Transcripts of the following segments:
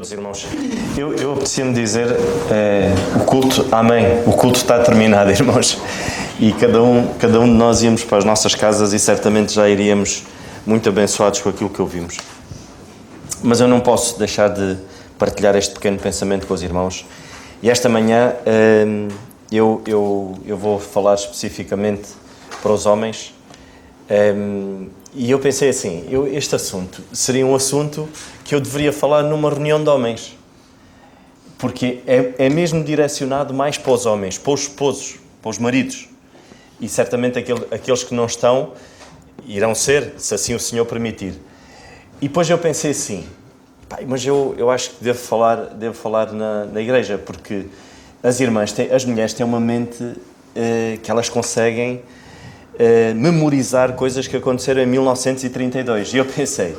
todos, irmãos. Eu preciso dizer, o culto, amém, o culto está terminado, irmãos. E cada um de nós íamos para as nossas casas e certamente já iríamos muito abençoados com aquilo que ouvimos. Mas eu não posso deixar de partilhar este pequeno pensamento com os irmãos. E esta manhã eu vou falar especificamente para os homens. E eu pensei assim, este assunto seria um assunto que eu deveria falar numa reunião de homens. Porque é mesmo direcionado mais para os homens, para os esposos, para os maridos. E certamente aqueles que não estão, irão ser, se assim o Senhor permitir. E depois eu pensei assim, mas eu acho que devo falar na igreja, porque as mulheres têm uma mente que elas conseguem memorizar coisas que aconteceram em 1932. E eu pensei,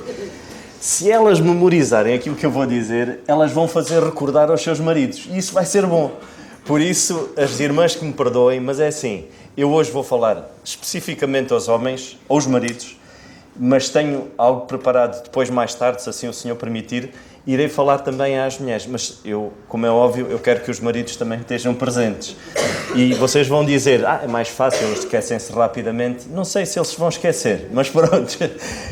se elas memorizarem aquilo que eu vou dizer, elas vão fazer recordar aos seus maridos. E isso vai ser bom. Por isso, as irmãs que me perdoem, mas é assim, eu hoje vou falar especificamente aos homens, aos maridos, mas tenho algo preparado depois, mais tarde, se assim o Senhor permitir, irei falar também às mulheres. Mas eu, como é óbvio, eu quero que os maridos também estejam presentes. E vocês vão dizer, é mais fácil, eles esquecem-se rapidamente. Não sei se eles se vão esquecer, mas pronto.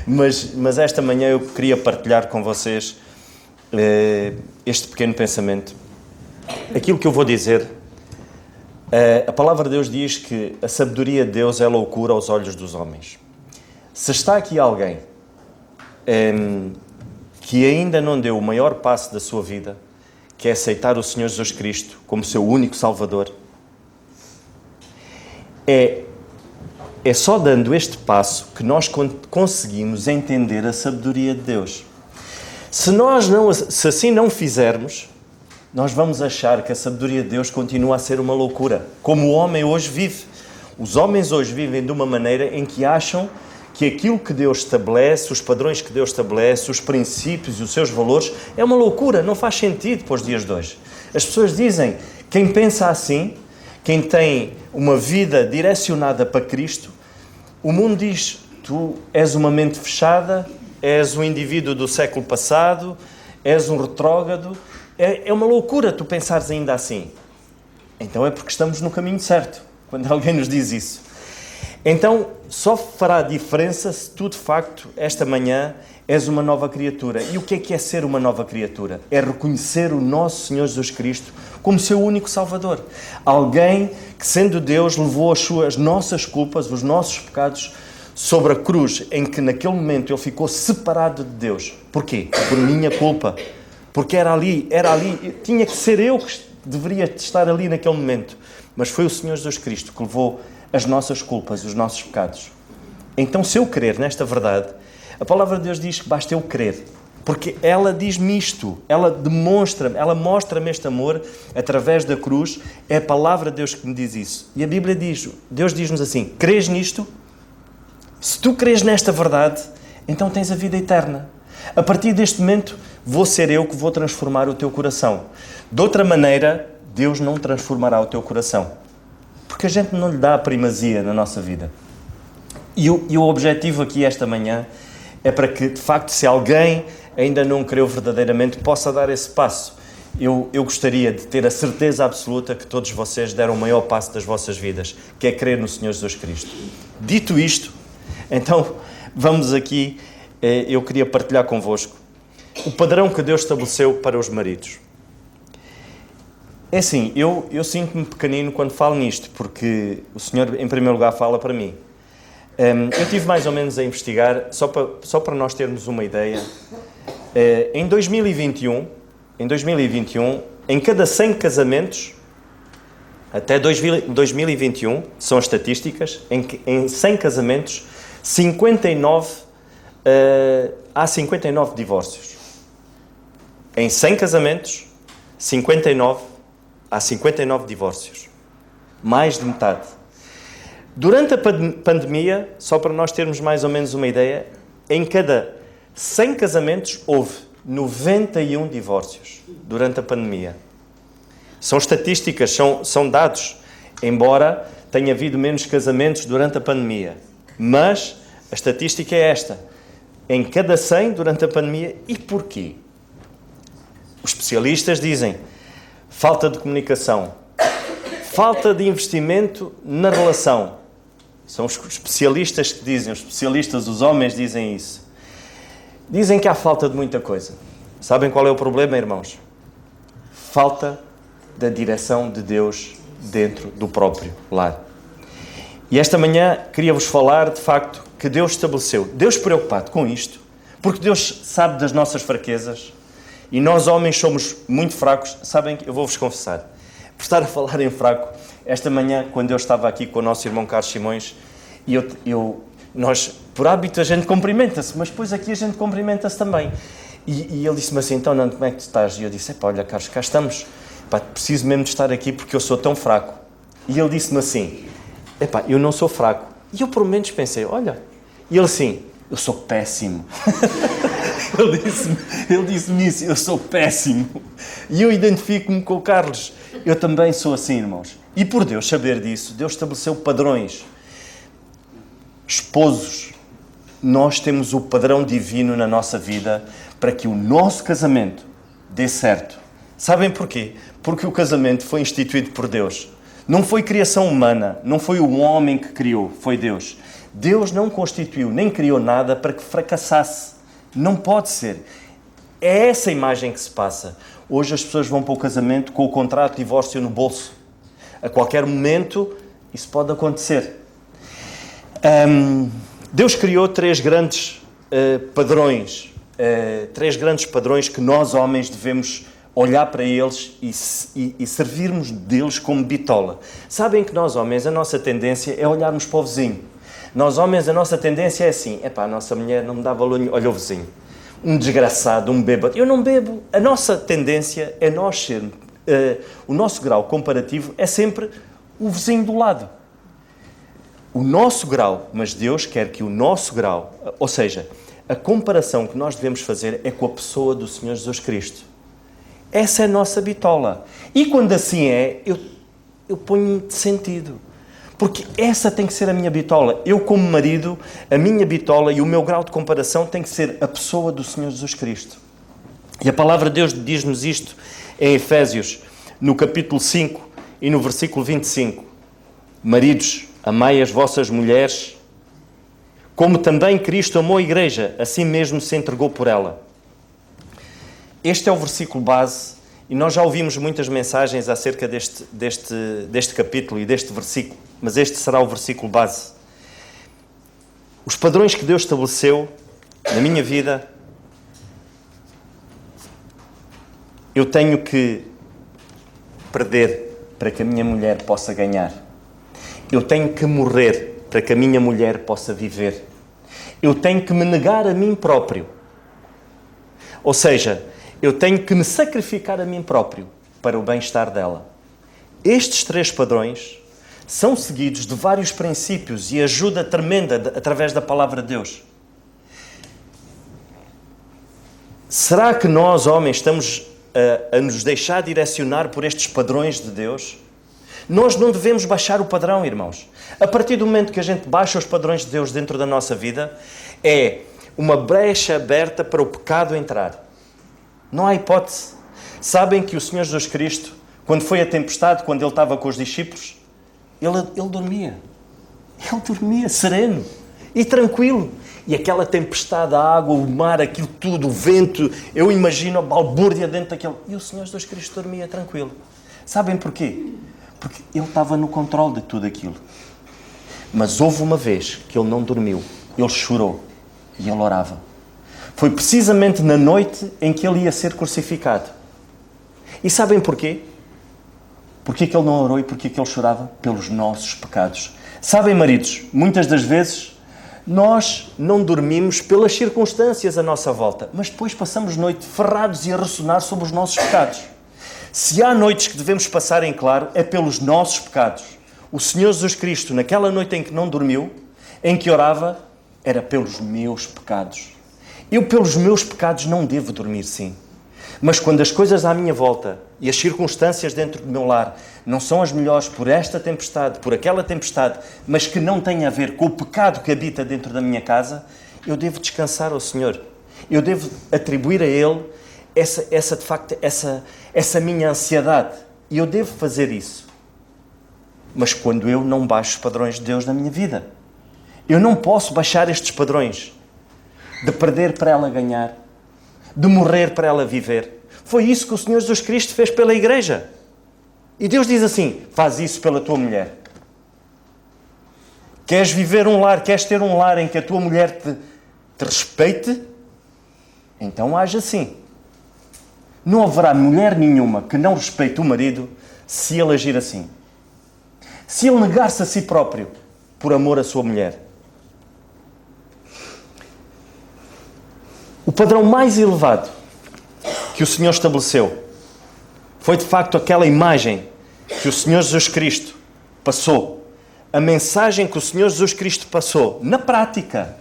Mas esta manhã eu queria partilhar com vocês este pequeno pensamento. Aquilo que eu vou dizer, a palavra de Deus diz que a sabedoria de Deus é loucura aos olhos dos homens. Se está aqui alguém que ainda não deu o maior passo da sua vida, que é aceitar o Senhor Jesus Cristo como seu único Salvador, é só dando este passo que nós conseguimos entender a sabedoria de Deus. Se assim não fizermos, nós vamos achar que a sabedoria de Deus continua a ser uma loucura, como o homem hoje vive. Os homens hoje vivem de uma maneira em que acham que aquilo que Deus estabelece, os padrões que Deus estabelece, os princípios e os seus valores, é uma loucura, não faz sentido para os dias de hoje. As pessoas dizem, quem pensa assim, quem tem uma vida direcionada para Cristo, o mundo diz, tu és uma mente fechada, és um indivíduo do século passado, és um retrógrado. É uma loucura tu pensares ainda assim. Então é porque estamos no caminho certo, quando alguém nos diz isso. Então, só fará diferença se tu, de facto, esta manhã, és uma nova criatura. E o que é ser uma nova criatura? É reconhecer o nosso Senhor Jesus Cristo como seu único Salvador. Alguém que, sendo Deus, levou as nossas culpas, os nossos pecados, sobre a cruz, em que naquele momento Ele ficou separado de Deus. Porquê? Por minha culpa. Porque era ali, tinha que ser eu que deveria estar ali naquele momento. Mas foi o Senhor Jesus Cristo que levou as nossas culpas, os nossos pecados. Então, se eu crer nesta verdade, a palavra de Deus diz que basta eu crer. Porque ela diz-me isto, ela mostra-me este amor através da cruz. É a palavra de Deus que me diz isso. E a Bíblia diz, Deus diz-nos assim, crês nisto? Se tu crês nesta verdade, então tens a vida eterna. A partir deste momento, vou ser eu que vou transformar o teu coração. De outra maneira, Deus não transformará o teu coração. Porque a gente não lhe dá a primazia na nossa vida. E o objetivo aqui esta manhã é para que, de facto, se alguém ainda não creu verdadeiramente, possa dar esse passo. Eu gostaria de ter a certeza absoluta que todos vocês deram o maior passo das vossas vidas, que é crer no Senhor Jesus Cristo. Dito isto, então, vamos aqui, eu queria partilhar convosco o padrão que Deus estabeleceu para os maridos. É assim, eu sinto-me pequenino quando falo nisto, porque o Senhor, em primeiro lugar, fala para mim. Eu estive mais ou menos a investigar, só para nós termos uma ideia. Em 2021, em cada 100 casamentos, até 2021, são as estatísticas, em 100 casamentos, há 59 divórcios. Em 100 casamentos, há 59 divórcios. Mais de metade. Durante a pandemia, só para nós termos mais ou menos uma ideia, em cada 100 casamentos houve 91 divórcios durante a pandemia. São estatísticas, são dados, embora tenha havido menos casamentos durante a pandemia. Mas a estatística é esta. Em cada 100 durante a pandemia. E porquê? especialistas dizem falta de comunicação, falta de investimento na relação. São os especialistas que dizem, os especialistas, os homens dizem isso. Dizem que há falta de muita coisa. Sabem qual é o problema, irmãos? Falta da direção de Deus dentro do próprio lar. E esta manhã queria-vos falar, de facto, que Deus estabeleceu. Deus preocupado com isto, porque Deus sabe das nossas fraquezas e nós, homens, somos muito fracos. Sabem que eu vou-vos confessar, por estar a falar em fraco, esta manhã, quando eu estava aqui com o nosso irmão Carlos Simões, e nós, por hábito, a gente cumprimenta-se, mas depois aqui a gente cumprimenta-se também. E ele disse-me assim, então, Nando, como é que tu estás? E eu disse, olha, Carlos, cá estamos. Preciso mesmo de estar aqui porque eu sou tão fraco. E ele disse-me assim, eu não sou fraco. E eu, por momentos, pensei, olha. E ele assim, eu sou péssimo. ele disse-me isso, eu sou péssimo. E eu identifico-me com o Carlos. Eu também sou assim, irmãos. E por Deus saber disso, Deus estabeleceu padrões. Esposos, nós temos o padrão divino na nossa vida para que o nosso casamento dê certo. Sabem porquê? Porque o casamento foi instituído por Deus. Não foi criação humana, não foi o homem que criou, foi Deus. Deus não constituiu nem criou nada para que fracassasse. Não pode ser. É essa imagem que se passa. Hoje as pessoas vão para o casamento com o contrato de divórcio no bolso. A qualquer momento isso pode acontecer. Deus criou três grandes padrões. Três grandes padrões que nós, homens, devemos olhar para eles e servirmos deles como bitola. Sabem que nós, homens, a nossa tendência é olharmos para o vizinho. Nós, homens, a nossa tendência é assim, a nossa mulher não me dá valor, olha o vizinho. Um desgraçado, um bêbado. Eu não bebo. A nossa tendência é nós sermos... o nosso grau comparativo é sempre o vizinho do lado. O nosso grau, mas Deus quer que o nosso grau, ou seja, a comparação que nós devemos fazer é com a pessoa do Senhor Jesus Cristo. Essa é a nossa bitola. E quando assim é, eu ponho de sentido. Porque essa tem que ser a minha bitola. Eu, como marido, a minha bitola e o meu grau de comparação tem que ser a pessoa do Senhor Jesus Cristo. E a palavra de Deus diz-nos isto em Efésios, no capítulo 5 e no versículo 25. Maridos, amai as vossas mulheres, como também Cristo amou a igreja, assim mesmo se entregou por ela. Este é o versículo base, e nós já ouvimos muitas mensagens acerca deste capítulo e deste versículo, mas este será o versículo base. Os padrões que Deus estabeleceu na minha vida, eu tenho que perder para que a minha mulher possa ganhar. Eu tenho que morrer para que a minha mulher possa viver. Eu tenho que me negar a mim próprio. Ou seja, eu tenho que me sacrificar a mim próprio para o bem-estar dela. Estes três padrões são seguidos de vários princípios e ajuda tremenda através da palavra de Deus. Será que nós, homens, estamos a nos deixar direcionar por estes padrões de Deus? Nós não devemos baixar o padrão, irmãos. A partir do momento que a gente baixa os padrões de Deus dentro da nossa vida, é uma brecha aberta para o pecado entrar. Não há hipótese. Sabem que o Senhor Jesus Cristo, quando foi a tempestade, quando ele estava com os discípulos, ele dormia. Ele dormia sereno e tranquilo. E aquela tempestade, a água, o mar, aquilo tudo, o vento, eu imagino a balbúrdia dentro daquele... E o Senhor Jesus Cristo dormia tranquilo. Sabem porquê? Porque ele estava no controle de tudo aquilo. Mas houve uma vez que ele não dormiu. Ele chorou e ele orava. Foi precisamente na noite em que ele ia ser crucificado. E sabem porquê? Porquê que ele não orou e porquê que ele chorava? Pelos nossos pecados. Sabem, maridos, muitas das vezes nós não dormimos pelas circunstâncias à nossa volta, mas depois passamos noite ferrados e a ressonar sobre os nossos pecados. Se há noites que devemos passar em claro, é pelos nossos pecados. O Senhor Jesus Cristo, naquela noite em que não dormiu, em que orava, era pelos meus pecados. Eu, pelos meus pecados, não devo dormir, sim. Mas quando as coisas à minha volta e as circunstâncias dentro do meu lar não são as melhores por esta tempestade, por aquela tempestade, mas que não têm a ver com o pecado que habita dentro da minha casa, eu devo descansar ao Senhor. Eu devo atribuir a Ele de facto, essa minha ansiedade. E eu devo fazer isso. Mas quando eu não baixo os padrões de Deus na minha vida, eu não posso baixar estes padrões de perder para ela ganhar, de morrer para ela viver. Foi isso que o Senhor Jesus Cristo fez pela igreja. E Deus diz assim, faz isso pela tua mulher. Queres viver um lar, queres ter um lar em que a tua mulher te respeite? Então age assim. Não haverá mulher nenhuma que não respeite o marido se ele agir assim. Se ele negar-se a si próprio por amor à sua mulher. O padrão mais elevado que o Senhor estabeleceu foi de facto aquela imagem que o Senhor Jesus Cristo passou. A mensagem que o Senhor Jesus Cristo passou na prática.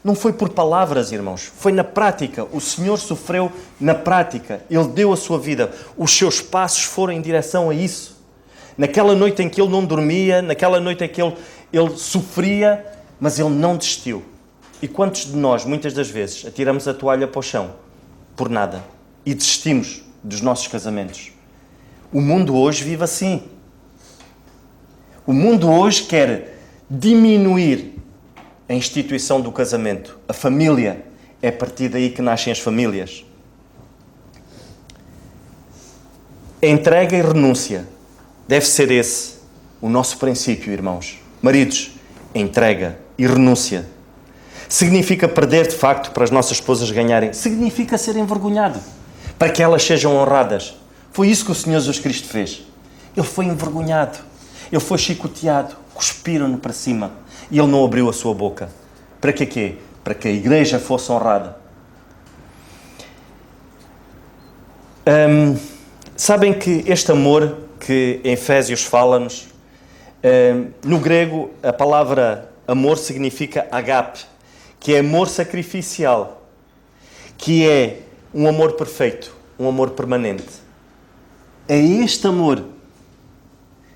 Não foi por palavras, irmãos. Foi na prática. O Senhor sofreu na prática. Ele deu a sua vida. Os seus passos foram em direção a isso. Naquela noite em que ele não dormia, naquela noite em que ele sofria, mas ele não desistiu. E quantos de nós, muitas das vezes, atiramos a toalha para o chão por nada e desistimos dos nossos casamentos? O mundo hoje vive assim. O mundo hoje quer diminuir a instituição do casamento. A família, é a partir daí que nascem as famílias. A entrega e renúncia deve ser esse o nosso princípio, irmãos. Maridos, entrega e renúncia. Significa perder, de facto, para as nossas esposas ganharem. Significa ser envergonhado, para que elas sejam honradas. Foi isso que o Senhor Jesus Cristo fez. Ele foi envergonhado. Ele foi chicoteado. Cuspiram-no para cima. E ele não abriu a sua boca. Para quê? Para que a igreja fosse honrada. Sabem que este amor que em Efésios fala-nos, no grego a palavra amor significa agape, que é amor sacrificial, que é um amor perfeito, um amor permanente. É este amor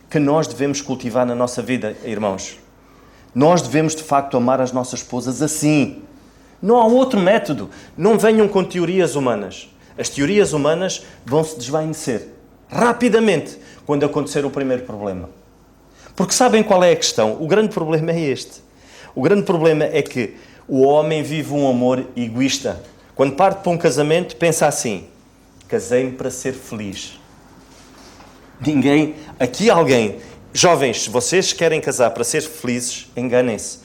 que nós devemos cultivar na nossa vida, irmãos. Nós devemos, de facto, amar as nossas esposas assim. Não há outro método. Não venham com teorias humanas. As teorias humanas vão se desvanecer rapidamente quando acontecer o primeiro problema. Porque sabem qual é a questão? O grande problema é este. O grande problema é que o homem vive um amor egoísta. Quando parte para um casamento, pensa assim: casei-me para ser feliz. Aqui alguém, jovens, se vocês querem casar para ser felizes, enganem-se.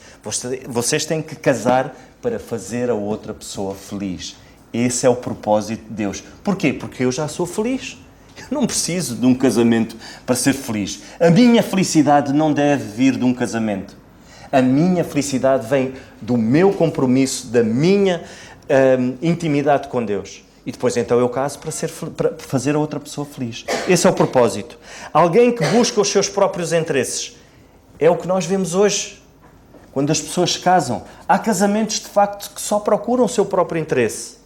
Vocês têm que casar para fazer a outra pessoa feliz. Esse é o propósito de Deus. Porquê? Porque eu já sou feliz. Eu não preciso de um casamento para ser feliz. A minha felicidade não deve vir de um casamento. A minha felicidade vem do meu compromisso, da minha intimidade com Deus. E depois então eu caso para fazer a outra pessoa feliz. Esse é o propósito. Alguém que busca os seus próprios interesses. É o que nós vemos hoje. Quando as pessoas se casam, há casamentos de facto que só procuram o seu próprio interesse.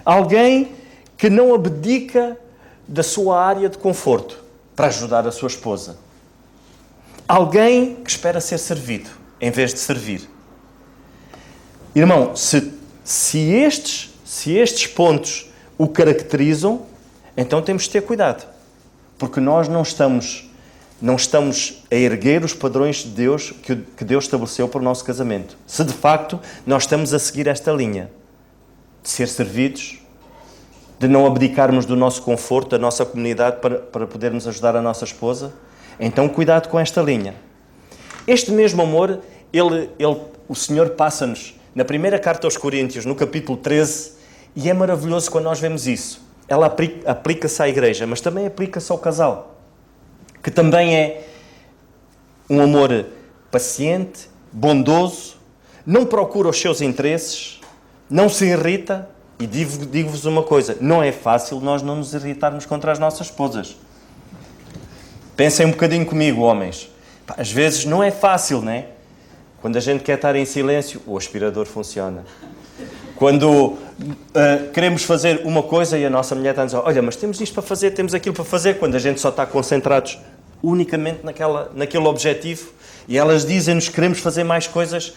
Alguém que não abdica da sua área de conforto para ajudar a sua esposa. Alguém que espera ser servido em vez de servir. Irmão, se estes pontos o caracterizam, então temos de ter cuidado. Porque nós não estamos a erguer os padrões de Deus que Deus estabeleceu para o nosso casamento. Se de facto nós estamos a seguir esta linha de ser servidos, de não abdicarmos do nosso conforto, da nossa comunidade para podermos ajudar a nossa esposa, então cuidado com esta linha. Este mesmo amor, o Senhor passa-nos na primeira carta aos Coríntios, no capítulo 13, e é maravilhoso quando nós vemos isso. Ela aplica-se à igreja, mas também aplica-se ao casal, que também é um amor paciente, bondoso, não procura os seus interesses, não se irrita. E digo-vos uma coisa, não é fácil nós não nos irritarmos contra as nossas esposas. Pensem um bocadinho comigo, homens. Às vezes não é fácil, não é? Quando a gente quer estar em silêncio, o aspirador funciona. Quando queremos fazer uma coisa e a nossa mulher está a dizer: olha, mas temos isto para fazer, temos aquilo para fazer, quando a gente só está concentrados unicamente naquele objetivo, e elas dizem-nos que queremos fazer mais coisas,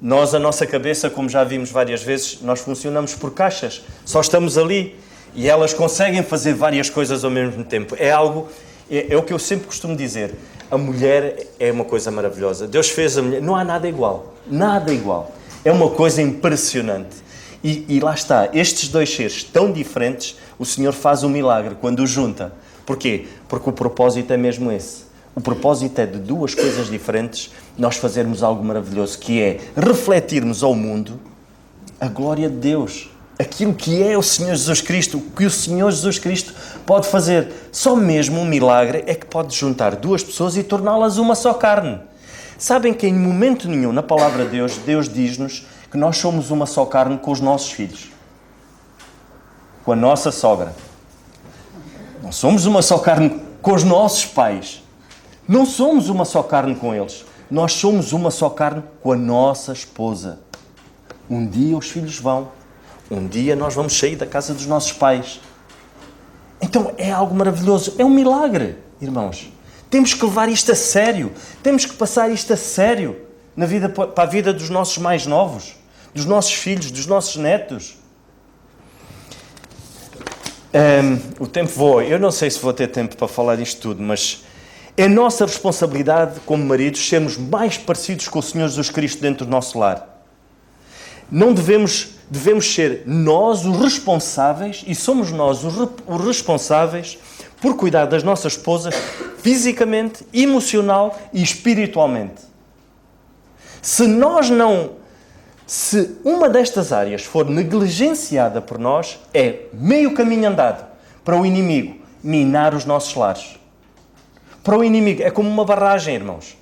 Nós, a nossa cabeça, como já vimos várias vezes, nós funcionamos por caixas. Só estamos ali e elas conseguem fazer várias coisas ao mesmo tempo. É o que eu sempre costumo dizer. A mulher é uma coisa maravilhosa. Deus fez a mulher. Não há nada igual. Nada igual. É uma coisa impressionante. E lá está. Estes dois seres tão diferentes, o Senhor faz um milagre quando os junta. Porquê? Porque o propósito é mesmo esse. O propósito é de duas coisas diferentes nós fazermos algo maravilhoso, que é refletirmos ao mundo a glória de Deus. Aquilo que é o Senhor Jesus Cristo, o que o Senhor Jesus Cristo pode fazer. Só mesmo um milagre é que pode juntar duas pessoas e torná-las uma só carne. Sabem que em momento nenhum na palavra de Deus, Deus diz-nos que nós somos uma só carne com os nossos filhos. Com a nossa sogra. Não somos uma só carne com os nossos pais. Não somos uma só carne com eles. Nós somos uma só carne com a nossa esposa. Um dia os filhos vão. Um dia nós vamos sair da casa dos nossos pais. Então é algo maravilhoso. É um milagre, irmãos. Temos que levar isto a sério. Temos que passar isto a sério para a vida dos nossos mais novos, dos nossos filhos, dos nossos netos. O tempo voa. Eu não sei se vou ter tempo para falar disto tudo, mas é nossa responsabilidade como maridos sermos mais parecidos com o Senhor Jesus Cristo dentro do nosso lar. Não devemos ser nós os responsáveis, e somos nós os responsáveis por cuidar das nossas esposas fisicamente, emocional e espiritualmente. Se uma destas áreas for negligenciada por nós, é meio caminho andado para o inimigo minar os nossos lares. Para o inimigo, é como uma barragem, irmãos.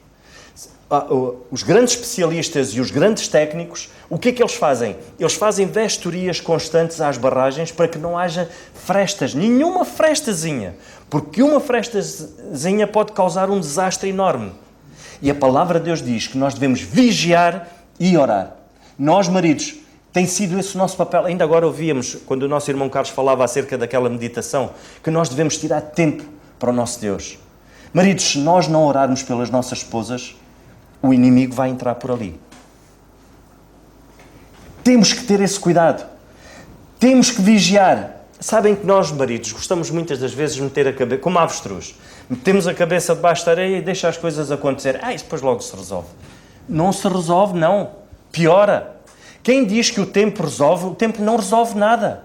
Os grandes especialistas e os grandes técnicos, o que é que eles fazem? Eles fazem vistorias constantes às barragens para que não haja frestas, nenhuma frestazinha, porque uma frestazinha pode causar um desastre enorme. E a palavra de Deus diz que nós devemos vigiar e orar. Nós, maridos, tem sido esse o nosso papel. Ainda agora ouvíamos, quando o nosso irmão Carlos falava acerca daquela meditação, que nós devemos tirar tempo para o nosso Deus. Maridos, se nós não orarmos pelas nossas esposas, o inimigo vai entrar por ali. Temos que ter esse cuidado. Temos que vigiar. Sabem que nós, maridos, gostamos muitas das vezes de meter a cabeça, como avestruz, metemos a cabeça debaixo da areia e deixa as coisas acontecer. Isso depois logo se resolve. Não se resolve, não. Piora. Quem diz que o tempo resolve, o tempo não resolve nada.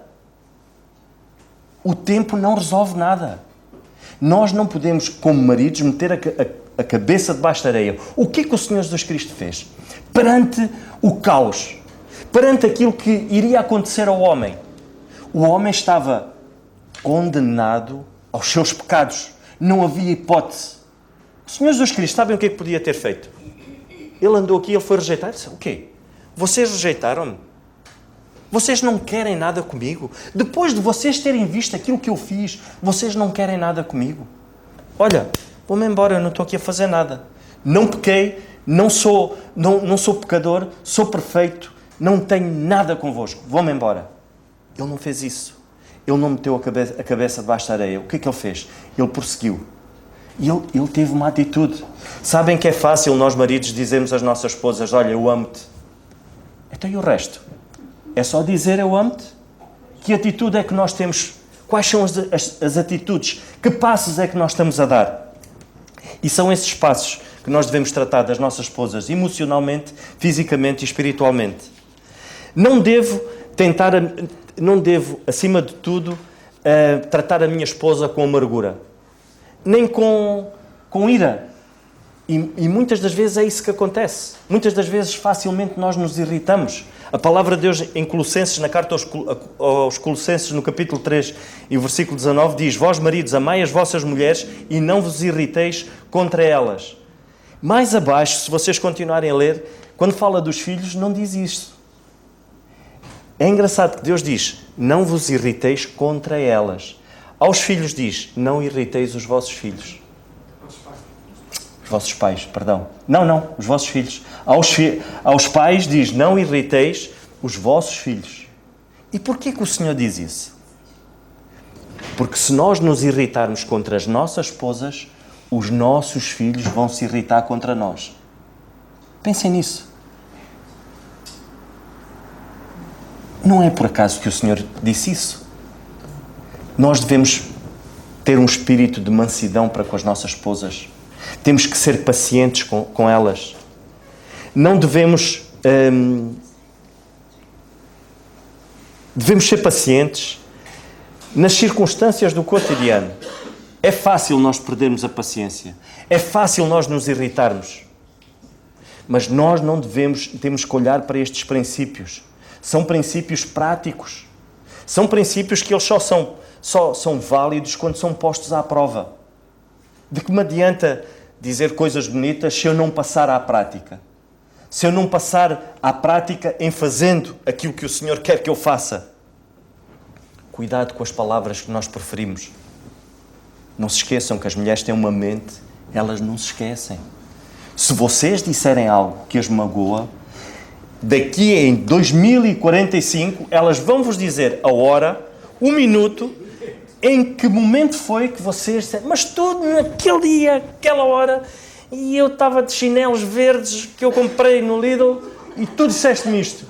O tempo não resolve nada. Nós não podemos, como maridos, meter a cabeça debaixo da areia. O que é que o Senhor Jesus Cristo fez? Perante o caos, perante aquilo que iria acontecer ao homem. O homem estava condenado aos seus pecados. Não havia hipótese. O Senhor Jesus Cristo, sabem o que é que podia ter feito? Ele andou aqui, ele foi rejeitado. Disse, o quê? Vocês rejeitaram-me? Vocês não querem nada comigo? Depois de vocês terem visto aquilo que eu fiz, vocês não querem nada comigo? Olha, vou-me embora, eu não estou aqui a fazer nada. Não pequei, não sou pecador, sou perfeito, não tenho nada convosco. Vou-me embora. Ele não fez isso. Ele não meteu a cabeça debaixo da areia. O que é que ele fez? Ele prosseguiu. E ele teve uma atitude. Sabem que é fácil nós maridos dizermos às nossas esposas, olha, eu amo-te. Então e o resto? É só dizer eu amo-te? Que atitude é que nós temos? Quais são as atitudes? Que passos é que nós estamos a dar? E são esses passos que nós devemos tratar das nossas esposas emocionalmente, fisicamente e espiritualmente. Não devo, acima de tudo, tratar a minha esposa com amargura. Nem com ira. E muitas das vezes é isso que acontece. Muitas das vezes facilmente nós nos irritamos. A palavra de Deus em Colossenses, na carta aos Colossenses, no capítulo 3 e o versículo 19, diz: vós maridos, amai as vossas mulheres e não vos irriteis contra elas. Mais abaixo, se vocês continuarem a ler, quando fala dos filhos, não diz isto. É engraçado que Deus diz, não vos irriteis contra elas. Aos filhos diz, não irriteis os vossos filhos. Os vossos pais, perdão. Não, os vossos filhos. Aos pais diz, não irriteis os vossos filhos. E porquê que o Senhor diz isso? Porque se nós nos irritarmos contra as nossas esposas, os nossos filhos vão se irritar contra nós. Pensem nisso. Não é por acaso que o Senhor disse isso. Nós devemos ter um espírito de mansidão para com as nossas esposas. Temos que ser pacientes com elas. Não devemos... devemos ser pacientes nas circunstâncias do cotidiano. É fácil nós perdermos a paciência. É fácil nós nos irritarmos. Mas nós não temos que olhar para estes princípios. São princípios práticos. São princípios que eles só são válidos quando são postos à prova. De que me adianta dizer coisas bonitas se eu não passar à prática? Se eu não passar à prática em fazendo aquilo que o Senhor quer que eu faça? Cuidado com as palavras que nós preferimos. Não se esqueçam que as mulheres têm uma mente, elas não se esquecem. Se vocês disserem algo que as magoa, daqui em 2045, elas vão vos dizer a hora, o minuto, em que momento foi que vocês disseram, mas tudo naquele dia, aquela hora, e eu estava de chinelos verdes que eu comprei no Lidl, e tu disseste-me isto.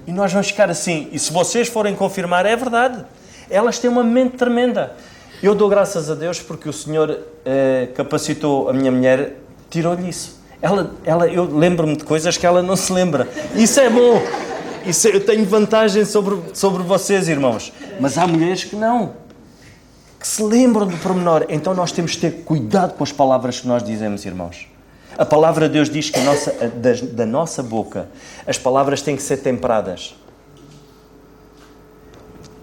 E nós vamos ficar assim. E se vocês forem confirmar, é verdade. Elas têm uma mente tremenda. Eu dou graças a Deus porque o Senhor capacitou a minha mulher, tirou-lhe isso. Eu lembro-me de coisas que ela não se lembra. Isso é bom. Eu tenho vantagem sobre vocês, irmãos. Mas há mulheres que não. Que se lembram do pormenor. Então nós temos de ter cuidado com as palavras que nós dizemos, irmãos. A palavra de Deus diz que da nossa boca as palavras têm que ser temperadas.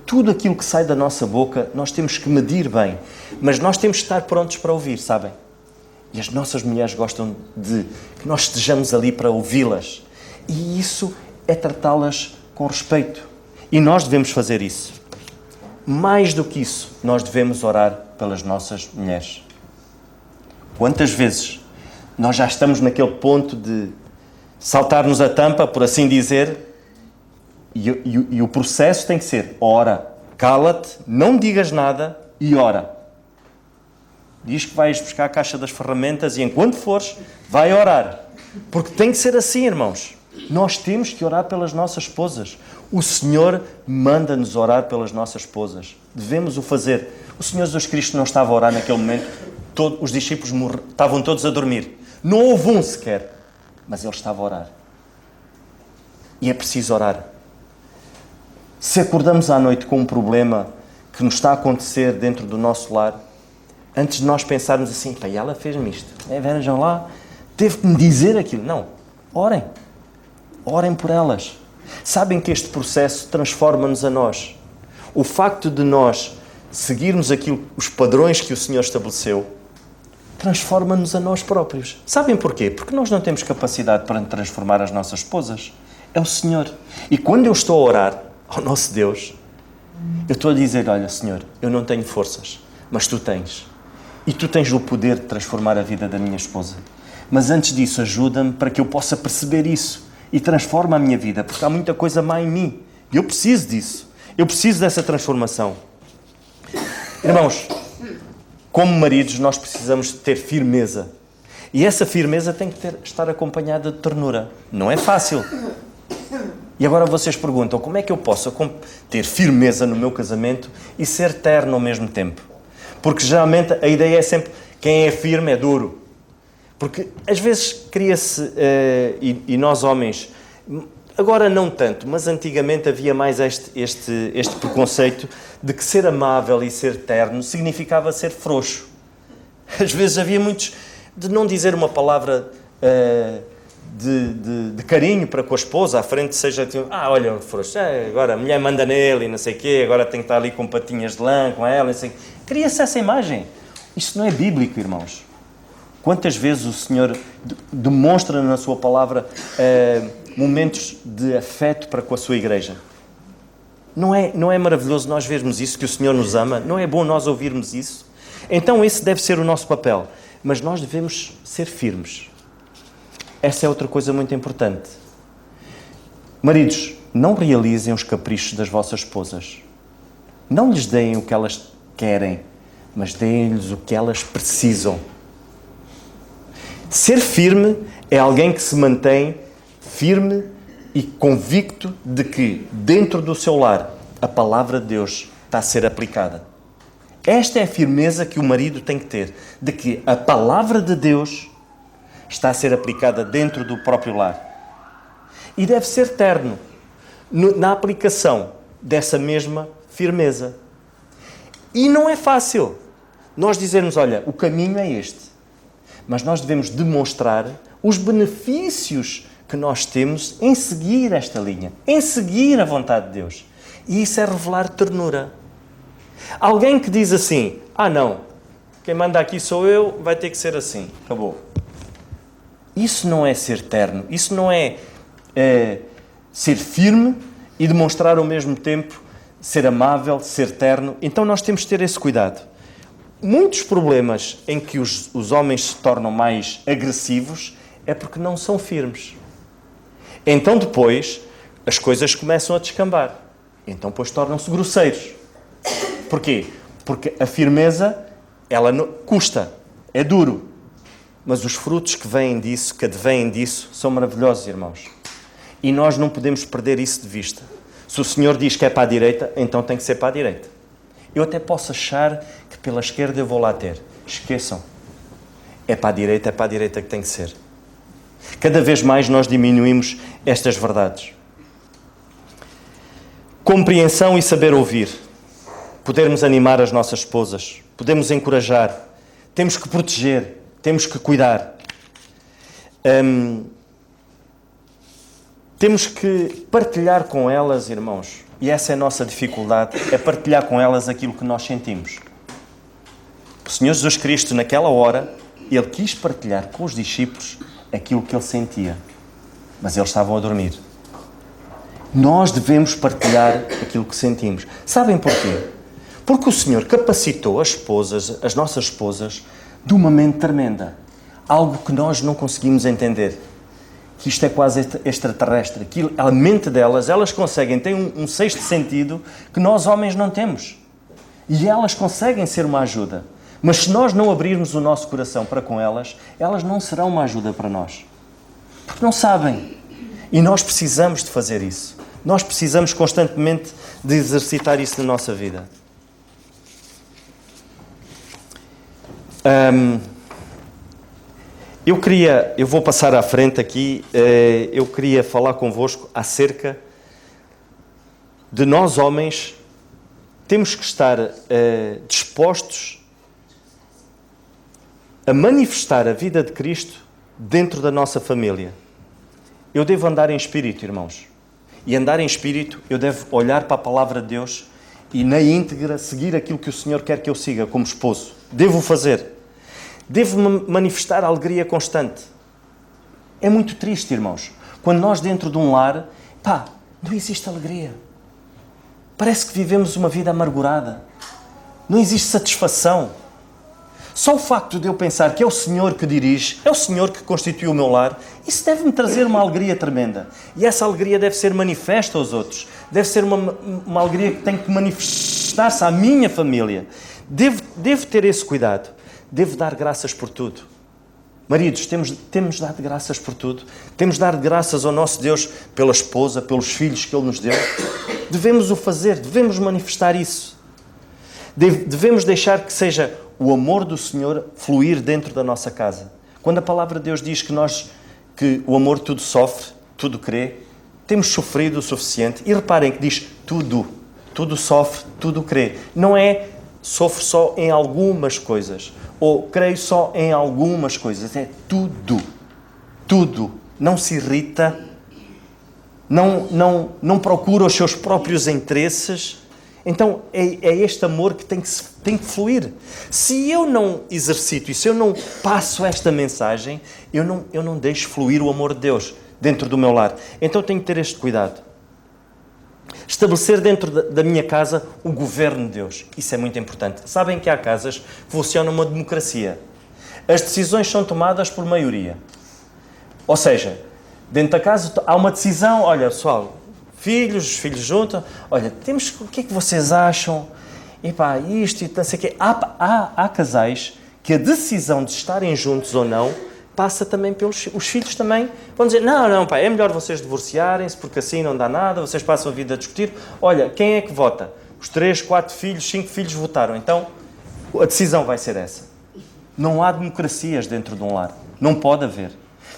Tudo aquilo que sai da nossa boca nós temos que medir bem. Mas nós temos que estar prontos para ouvir, sabem? E as nossas mulheres gostam de que nós estejamos ali para ouvi-las. E isso é tratá-las com respeito. E nós devemos fazer isso. Mais do que isso, nós devemos orar pelas nossas mulheres. Quantas vezes nós já estamos naquele ponto de saltar-nos a tampa, por assim dizer, e o processo tem que ser: ora, cala-te, não digas nada e ora. Diz que vais buscar a caixa das ferramentas e enquanto fores, vai orar. Porque tem que ser assim, irmãos. Nós temos que orar pelas nossas esposas. O Senhor manda-nos orar pelas nossas esposas. Devemos o fazer. O Senhor Jesus Cristo não estava a orar naquele momento. Os discípulos estavam todos a dormir. Não houve um sequer. Mas ele estava a orar. E é preciso orar. Se acordamos à noite com um problema que nos está a acontecer dentro do nosso lar, antes de nós pensarmos assim, pá, ela fez-me isto. Vejam lá, teve que me dizer aquilo. Não, orem. Orem por elas. Sabem que este processo transforma-nos a nós. O facto de nós seguirmos os padrões que o Senhor estabeleceu, transforma-nos a nós próprios. Sabem porquê? Porque nós não temos capacidade para transformar as nossas esposas. É o Senhor. E quando eu estou a orar ao nosso Deus, eu estou a dizer, olha, Senhor, eu não tenho forças, mas Tu tens. E Tu tens o poder de transformar a vida da minha esposa. Mas antes disso, ajuda-me para que eu possa perceber isso e transforma a minha vida, porque há muita coisa má em mim. E eu preciso disso. Eu preciso dessa transformação. Irmãos, como maridos, nós precisamos ter firmeza. E essa firmeza tem que estar acompanhada de ternura. Não é fácil. E agora vocês perguntam, como é que eu posso ter firmeza no meu casamento e ser terno ao mesmo tempo? Porque geralmente a ideia é sempre, quem é firme é duro. Porque às vezes cria-se, e nós homens, agora não tanto, mas antigamente havia mais este preconceito de que ser amável e ser terno significava ser frouxo. Às vezes havia muitos, de não dizer uma palavra de carinho para com a esposa, à frente seja, olha, frouxo, agora a mulher manda nele e não sei o quê, agora tem que estar ali com patinhas de lã com ela, não sei o quê. Cria-se essa imagem. Isto não é bíblico, irmãos. Quantas vezes o Senhor demonstra na sua palavra momentos de afeto para com a sua igreja? Não é maravilhoso nós vermos isso, que o Senhor nos ama? Não é bom nós ouvirmos isso? Então esse deve ser o nosso papel. Mas nós devemos ser firmes. Essa é outra coisa muito importante. Maridos, não realizem os caprichos das vossas esposas. Não lhes deem o que elas querem, mas deem-lhes o que elas precisam. Ser firme é alguém que se mantém firme e convicto de que dentro do seu lar a palavra de Deus está a ser aplicada. Esta é a firmeza que o marido tem que ter, de que a palavra de Deus está a ser aplicada dentro do próprio lar. E deve ser terno na aplicação dessa mesma firmeza. E não é fácil nós dizermos, olha, o caminho é este. Mas nós devemos demonstrar os benefícios que nós temos em seguir esta linha, em seguir a vontade de Deus. E isso é revelar ternura. Alguém que diz assim, não, quem manda aqui sou eu, vai ter que ser assim, acabou. Isso não é ser terno, isso não é ser firme e demonstrar ao mesmo tempo ser amável, ser terno. Então nós temos de ter esse cuidado. Muitos problemas em que os homens se tornam mais agressivos é porque não são firmes. Então depois as coisas começam a descambar. Então depois tornam-se grosseiros. Porquê? Porque a firmeza, ela custa, é duro. Mas os frutos que vêm disso, que advêm disso, são maravilhosos, irmãos. E nós não podemos perder isso de vista. Se o Senhor diz que é para a direita, então tem que ser para a direita. Eu até posso achar que pela esquerda eu vou lá ter. Esqueçam. É para a direita que tem que ser. Cada vez mais nós diminuímos estas verdades. Compreensão e saber ouvir. Podermos animar as nossas esposas. Podemos encorajar. Temos que proteger. Temos que cuidar. Temos que partilhar com elas, irmãos. E essa é a nossa dificuldade, é partilhar com elas aquilo que nós sentimos. O Senhor Jesus Cristo, naquela hora, Ele quis partilhar com os discípulos aquilo que Ele sentia. Mas eles estavam a dormir. Nós devemos partilhar aquilo que sentimos. Sabem porquê? Porque o Senhor capacitou as esposas, as nossas esposas, de uma mente tremenda. Algo que nós não conseguimos entender. Que isto é quase extraterrestre. A mente delas, elas conseguem, têm um sexto sentido que nós homens não temos. E elas conseguem ser uma ajuda. Mas se nós não abrirmos o nosso coração para com elas, elas não serão uma ajuda para nós. Porque não sabem. E nós precisamos de fazer isso. Nós precisamos constantemente de exercitar isso na nossa vida. Eu vou passar à frente aqui, eu queria falar convosco acerca de nós homens, temos que estar dispostos a manifestar a vida de Cristo dentro da nossa família. Eu devo andar em espírito, irmãos. E andar em espírito, eu devo olhar para a palavra de Deus e na íntegra seguir aquilo que o Senhor quer que eu siga como esposo. Devo fazer. Devo manifestar alegria constante. É muito triste, irmãos, quando nós dentro de um lar, não existe alegria. Parece que vivemos uma vida amargurada. Não existe satisfação. Só o facto de eu pensar que é o Senhor que dirige, é o Senhor que constitui o meu lar, isso deve-me trazer uma alegria tremenda. E essa alegria deve ser manifesta aos outros. Deve ser uma alegria que tem que manifestar-se à minha família. Devo ter esse cuidado. Devo dar graças por tudo. Maridos, temos dado graças por tudo. Temos dado graças ao nosso Deus pela esposa, pelos filhos que Ele nos deu. Devemos o fazer, devemos manifestar isso. Devemos deixar que seja o amor do Senhor fluir dentro da nossa casa. Quando a palavra de Deus diz que o amor tudo sofre, tudo crê, temos sofrido o suficiente. E reparem que diz tudo sofre, tudo crê. Não é sofre só em algumas coisas, ou creio só em algumas coisas. É tudo. Não se irrita, não procura os seus próprios interesses. Então é este amor que tem que fluir. Se eu não exercito e se eu não passo esta mensagem, eu não deixo fluir o amor de Deus dentro do meu lar. Então tenho que ter este cuidado. Estabelecer dentro da minha casa o governo de Deus. Isso é muito importante. Sabem que há casas que funcionam uma democracia. As decisões são tomadas por maioria. Ou seja, dentro da casa há uma decisão, olha pessoal, os filhos juntam, olha, o que é que vocês acham? Isto e não sei o quê. Há casais que a decisão de estarem juntos ou não passa também pelos os filhos também. Vão dizer, não, pai, é melhor vocês divorciarem-se, porque assim não dá nada, vocês passam a vida a discutir. Olha, quem é que vota? Os 3, 4 filhos, 5 filhos votaram. Então, a decisão vai ser essa. Não há democracias dentro de um lar. Não pode haver.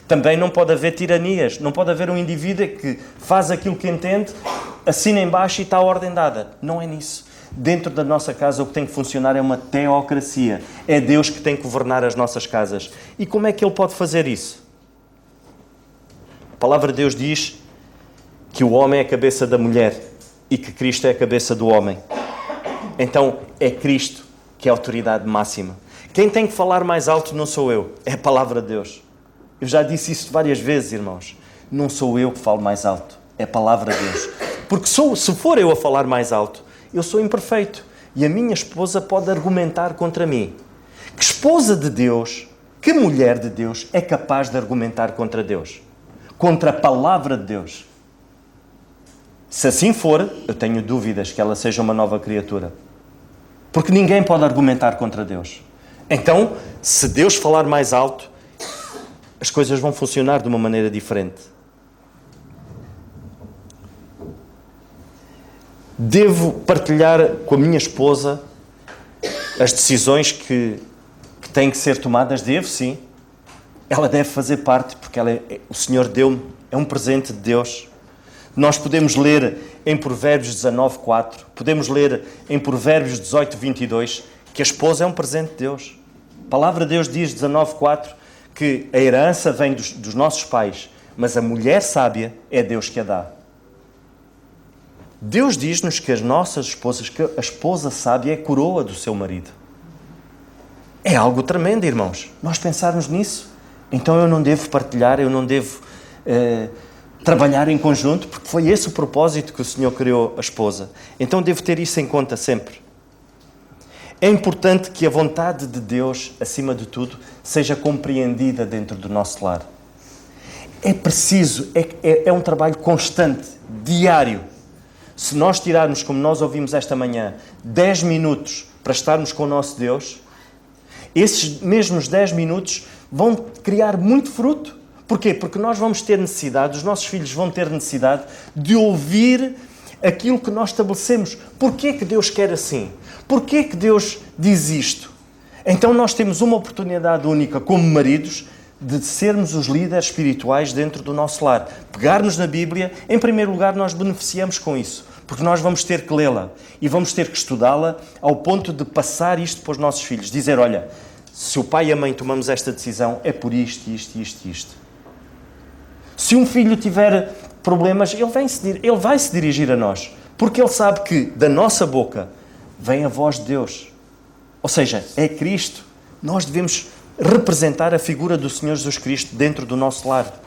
Também não pode haver tiranias. Não pode haver um indivíduo que faz aquilo que entende, assina em baixo e está a ordem dada. Não é nisso. Dentro da nossa casa o que tem que funcionar é uma teocracia. É Deus que tem que governar as nossas casas. E como é que Ele pode fazer isso? A palavra de Deus diz que o homem é a cabeça da mulher e que Cristo é a cabeça do homem. Então é Cristo que é a autoridade máxima. Quem tem que falar mais alto não sou eu, é a palavra de Deus. Eu já disse isso várias vezes, irmãos. Não sou eu que falo mais alto, é a palavra de Deus. Porque se for eu a falar mais alto, eu sou imperfeito e a minha esposa pode argumentar contra mim. Que esposa de Deus, que mulher de Deus é capaz de argumentar contra Deus? Contra a palavra de Deus? Se assim for, eu tenho dúvidas que ela seja uma nova criatura. Porque ninguém pode argumentar contra Deus. Então, se Deus falar mais alto, as coisas vão funcionar de uma maneira diferente. Devo partilhar com a minha esposa as decisões que têm que ser tomadas? Devo, sim. Ela deve fazer parte, porque o Senhor deu-me, é um presente de Deus. Nós podemos ler em Provérbios 19:4, podemos ler em Provérbios 18:22, que a esposa é um presente de Deus. A palavra de Deus diz, 19:4, que a herança vem dos nossos pais, mas a mulher sábia é Deus que a dá. Deus diz-nos que as nossas esposas, que a esposa sábia é a coroa do seu marido. É algo tremendo, irmãos. Nós pensarmos nisso. Então eu não devo partilhar, eu não devo trabalhar em conjunto, porque foi esse o propósito que o Senhor criou a esposa. Então devo ter isso em conta sempre. É importante que a vontade de Deus, acima de tudo, seja compreendida dentro do nosso lar. É preciso, é um trabalho constante, diário. Se nós tirarmos, como nós ouvimos esta manhã, 10 minutos para estarmos com o nosso Deus, esses mesmos 10 minutos vão criar muito fruto. Porquê? Porque nós vamos ter necessidade, os nossos filhos vão ter necessidade de ouvir aquilo que nós estabelecemos. Porquê que Deus quer assim? Porquê que Deus diz isto? Então nós temos uma oportunidade única como maridos de sermos os líderes espirituais dentro do nosso lar. Pegarmos na Bíblia, em primeiro lugar, nós beneficiamos com isso, porque nós vamos ter que lê-la e vamos ter que estudá-la ao ponto de passar isto para os nossos filhos. Dizer, olha, se o pai e a mãe tomamos esta decisão, é por isto, isto, isto, isto. Se um filho tiver problemas, ele vai se dirigir a nós, porque ele sabe que da nossa boca vem a voz de Deus. Ou seja, é Cristo. Nós devemos representar a figura do Senhor Jesus Cristo dentro do nosso lar.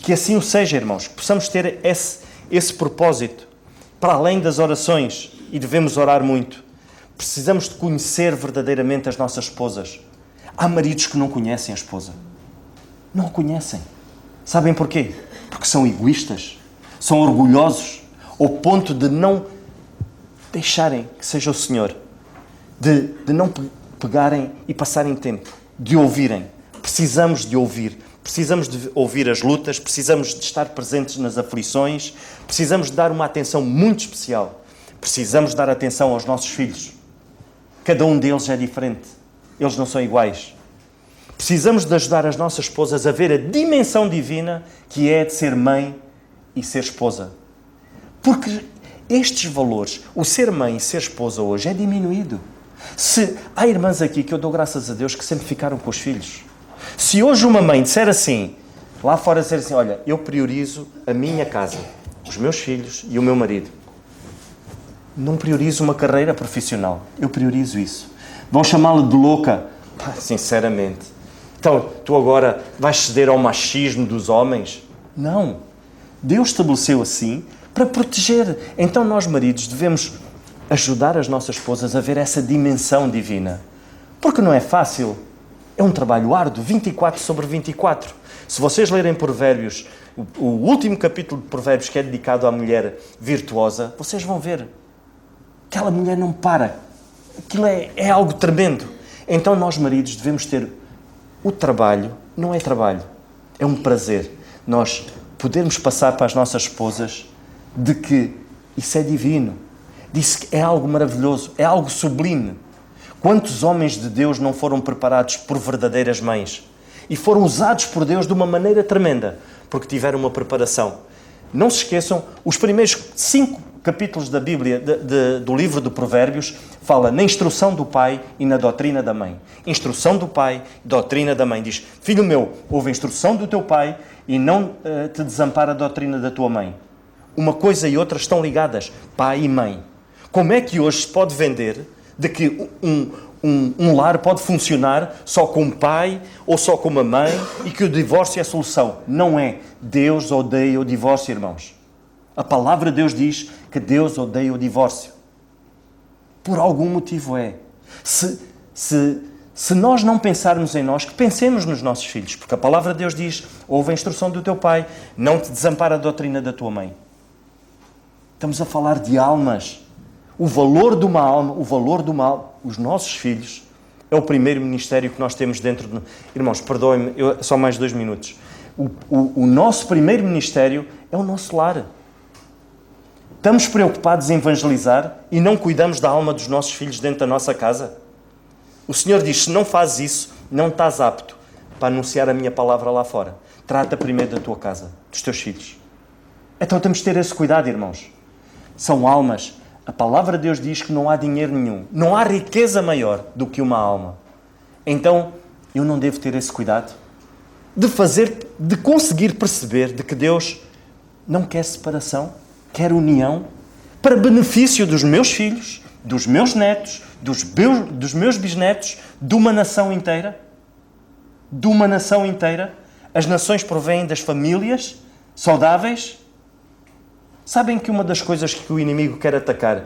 Que assim o seja, irmãos, que possamos ter esse propósito. Para além das orações, e devemos orar muito, precisamos de conhecer verdadeiramente as nossas esposas. Há maridos que não conhecem a esposa. Não a conhecem. Sabem porquê? Porque são egoístas, são orgulhosos, ao ponto de não deixarem que seja o Senhor, de não pegarem e passarem tempo, de ouvirem. Precisamos de ouvir as lutas, precisamos de estar presentes nas aflições, precisamos de dar uma atenção muito especial, precisamos dar atenção aos nossos filhos. Cada um deles é diferente, eles não são iguais. Precisamos de ajudar as nossas esposas a ver a dimensão divina que é de ser mãe e ser esposa. Porque estes valores, o ser mãe e ser esposa hoje é diminuído. Há irmãs aqui que eu dou graças a Deus que sempre ficaram com os filhos. Se hoje uma mãe disser assim, lá fora disser assim, olha, eu priorizo a minha casa, os meus filhos e o meu marido. Não priorizo uma carreira profissional, eu priorizo isso. Vão chamá-la de louca? Pá, sinceramente. Então, tu agora vais ceder ao machismo dos homens? Não. Deus estabeleceu assim para proteger. Então nós, maridos, devemos ajudar as nossas esposas a ver essa dimensão divina. Porque não é fácil. É um trabalho árduo, 24/24. Se vocês lerem Provérbios, o último capítulo de Provérbios que é dedicado à mulher virtuosa, vocês vão ver. Aquela mulher não para. Aquilo é algo tremendo. Então nós, maridos, devemos ter o trabalho não é trabalho, é um prazer nós podermos passar para as nossas esposas de que isso é divino, disso que é algo maravilhoso, é algo sublime. Quantos homens de Deus não foram preparados por verdadeiras mães e foram usados por Deus de uma maneira tremenda, porque tiveram uma preparação. Não se esqueçam, os primeiros 5 capítulos da Bíblia, do livro de Provérbios, fala na instrução do pai e na doutrina da mãe. Instrução do pai, doutrina da mãe. Diz, filho meu, ouve a instrução do teu pai e não te desampara a doutrina da tua mãe. Uma coisa e outra estão ligadas, pai e mãe. Como é que hoje se pode vender de que um lar pode funcionar só com um pai ou só com uma mãe e que o divórcio é a solução? Não é. Deus odeia o divórcio, irmãos. A palavra de Deus diz que Deus odeia o divórcio. Por algum motivo é. Se nós não pensarmos em nós, que pensemos nos nossos filhos, porque a palavra de Deus diz, ouve a instrução do teu pai, não te desampara a doutrina da tua mãe. Estamos a falar de almas. O valor de uma alma, os nossos filhos, é o primeiro ministério que nós temos dentro de... Irmãos, perdoem-me, só mais 2 minutos. O nosso primeiro ministério é o nosso lar. Estamos preocupados em evangelizar e não cuidamos da alma dos nossos filhos dentro da nossa casa? O Senhor diz, se não fazes isso, não estás apto para anunciar a minha palavra lá fora. Trata primeiro da tua casa, dos teus filhos. Então temos de ter esse cuidado, irmãos. São almas. A palavra de Deus diz que não há dinheiro nenhum. Não há riqueza maior do que uma alma. Então, eu não devo ter esse cuidado de conseguir perceber de que Deus não quer separação, quer união, para benefício dos meus filhos, dos meus netos, dos meus bisnetos, de uma nação inteira. De uma nação inteira. As nações provêm das famílias saudáveis. Sabem que uma das coisas que o inimigo quer atacar,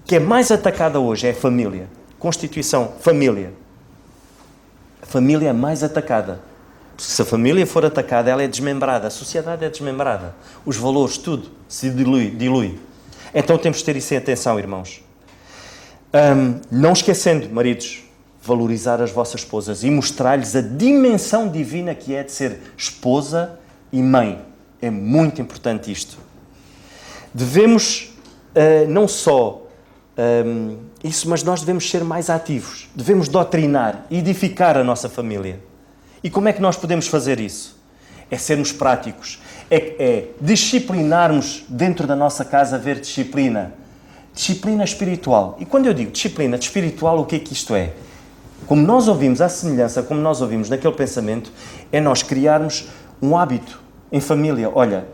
que é mais atacada hoje, é a família. Constituição, família. A família é mais atacada. Se a família for atacada, ela é desmembrada. A sociedade é desmembrada. Os valores, tudo, se dilui. Então temos de ter isso em atenção, irmãos. Não esquecendo, maridos, valorizar as vossas esposas e mostrar-lhes a dimensão divina que é de ser esposa e mãe. É muito importante isto. Devemos, não só isso, mas nós devemos ser mais ativos. Devemos doutrinar, edificar a nossa família. E como é que nós podemos fazer isso? É sermos práticos. É disciplinarmos dentro da nossa casa, haver disciplina. Disciplina espiritual. E quando eu digo disciplina espiritual, o que é que isto é? Como nós ouvimos, à semelhança, como nós ouvimos naquele pensamento, é nós criarmos um hábito em família. Olha,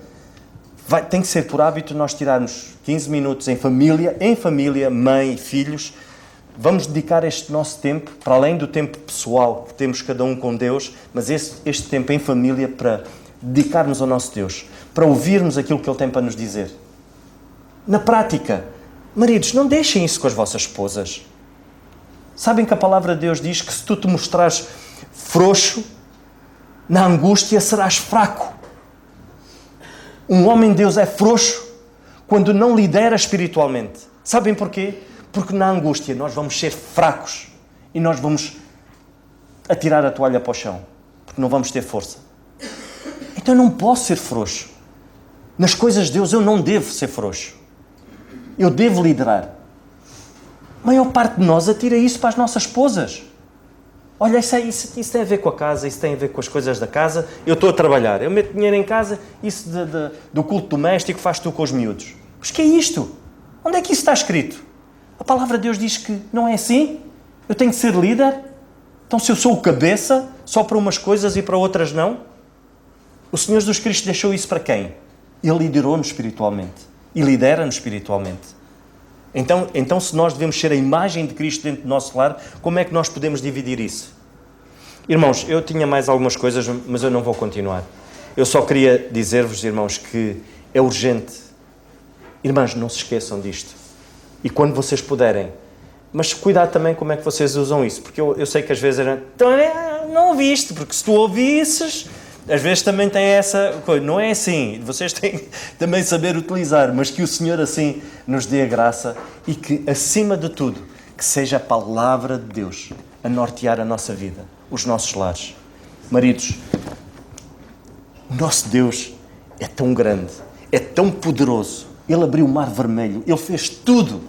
tem que ser por hábito nós tirarmos 15 minutos em família, mãe e filhos. Vamos dedicar este nosso tempo, para além do tempo pessoal que temos cada um com Deus, mas este tempo em família para dedicarmos ao nosso Deus, para ouvirmos aquilo que Ele tem para nos dizer. Na prática, maridos, não deixem isso com as vossas esposas. Sabem que a palavra de Deus diz que se tu te mostrares frouxo, na angústia serás fraco. Um homem de Deus é frouxo quando não lidera espiritualmente. Sabem porquê? Porque na angústia nós vamos ser fracos e nós vamos atirar a toalha para o chão, porque não vamos ter força. Então eu não posso ser frouxo. Nas coisas de Deus eu não devo ser frouxo. Eu devo liderar. A maior parte de nós atira isso para as nossas esposas. Olha, isso tem a ver com a casa, isso tem a ver com as coisas da casa. Eu estou a trabalhar, eu meto dinheiro em casa, isso do culto doméstico faz tu com os miúdos. Mas que é isto? Onde é que isso está escrito? A palavra de Deus diz que não é assim. Eu tenho que ser líder. Então se eu sou o cabeça, só para umas coisas e para outras não? O Senhor Jesus Cristo deixou isso para quem? Ele liderou-nos espiritualmente. E lidera-nos espiritualmente. Então, se nós devemos ser a imagem de Cristo dentro do nosso lar, como é que nós podemos dividir isso? Irmãos, eu tinha mais algumas coisas, mas eu não vou continuar. Eu só queria dizer-vos, irmãos, que é urgente. Irmãs, não se esqueçam disto. E quando vocês puderem, mas cuidado também como é que vocês usam isso, porque eu sei que às vezes não ouviste, porque se tu ouvisses, às vezes também tem essa coisa, não é assim, vocês têm também saber utilizar, mas que o Senhor assim nos dê a graça e que, acima de tudo, que seja a palavra de Deus a nortear a nossa vida, os nossos lares. Maridos, o nosso Deus é tão grande, é tão poderoso. Ele abriu o mar vermelho, Ele fez tudo.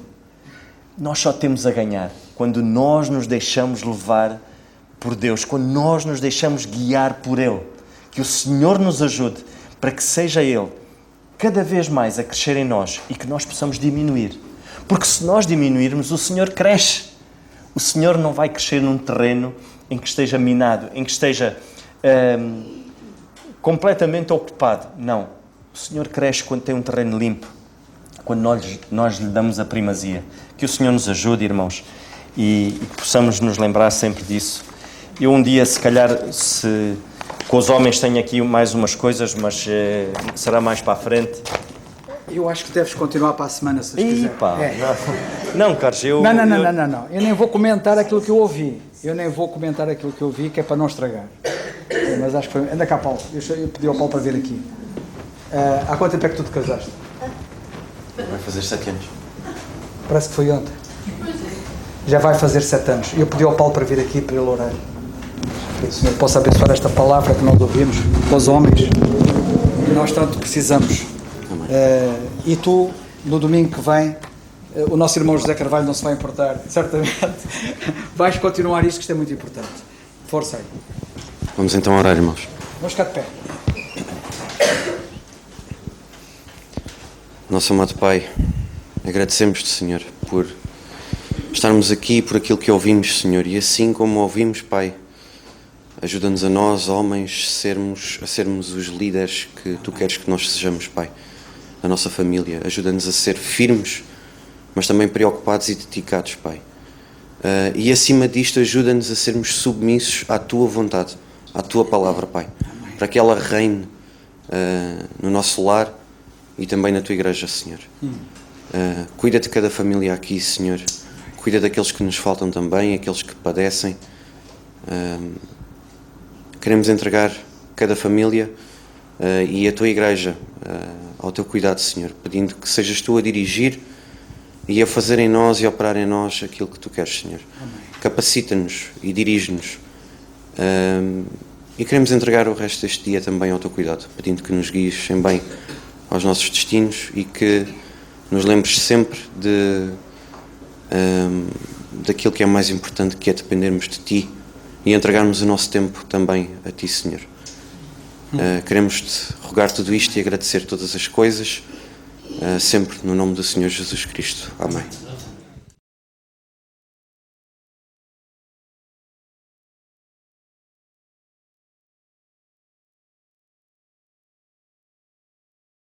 Nós só temos a ganhar quando nós nos deixamos levar por Deus, quando nós nos deixamos guiar por Ele. Que o Senhor nos ajude para que seja Ele cada vez mais a crescer em nós e que nós possamos diminuir. Porque se nós diminuirmos, o Senhor cresce. O Senhor não vai crescer num terreno em que esteja minado, em que esteja completamente ocupado. Não. O Senhor cresce quando tem um terreno limpo, quando nós lhe damos a primazia. Que o Senhor nos ajude, irmãos, e que possamos nos lembrar sempre disso. Eu um dia, se calhar, com os homens tenho aqui mais umas coisas, mas será mais para a frente. Eu acho que deves continuar para a semana, se quiser. Pá, não, Carlos, eu... Não. Eu nem vou comentar aquilo que eu ouvi. Que é para não estragar. Mas acho que foi... Anda cá, Paulo. Eu pedi ao Paulo para vir aqui. Há quanto tempo é que tu te casaste? Vai fazer 7 anos. Parece que foi ontem. Já vai fazer 7 anos. Eu pedi ao Paulo para vir aqui para ele orar. Que o Senhor possa abençoar esta palavra que nós ouvimos aos homens. E nós tanto precisamos. E tu, no domingo que vem, o nosso irmão José Carvalho não se vai importar, certamente. Vais continuar isto, que isto é muito importante. Força aí. Vamos então orar, irmãos. Vamos ficar de pé. Nosso amado Pai, agradecemos-te, Senhor, por estarmos aqui, por aquilo que ouvimos, Senhor, e assim como ouvimos, Pai, ajuda-nos a nós, homens, a sermos os líderes que Tu queres que nós sejamos, Pai, da nossa família. Ajuda-nos a ser firmes, mas também preocupados e dedicados, Pai. E acima disto, ajuda-nos a sermos submissos à Tua vontade, à Tua palavra, Pai, para que ela reine no nosso lar e também na Tua igreja, Senhor. Cuida de cada família aqui, Senhor. Cuida daqueles que nos faltam também, aqueles que padecem. Queremos entregar cada família e a Tua igreja ao Teu cuidado, Senhor, pedindo que sejas Tu a dirigir e a fazer em nós e a operar em nós aquilo que Tu queres, Senhor. Capacita-nos e dirige-nos. E queremos entregar o resto deste dia também ao Teu cuidado, pedindo que nos guies em bem aos nossos destinos e que nos lembres sempre daquilo que é mais importante, que é dependermos de Ti e entregarmos o nosso tempo também a Ti, Senhor. Queremos-te rogar tudo isto e agradecer todas as coisas, sempre no nome do Senhor Jesus Cristo. Amém.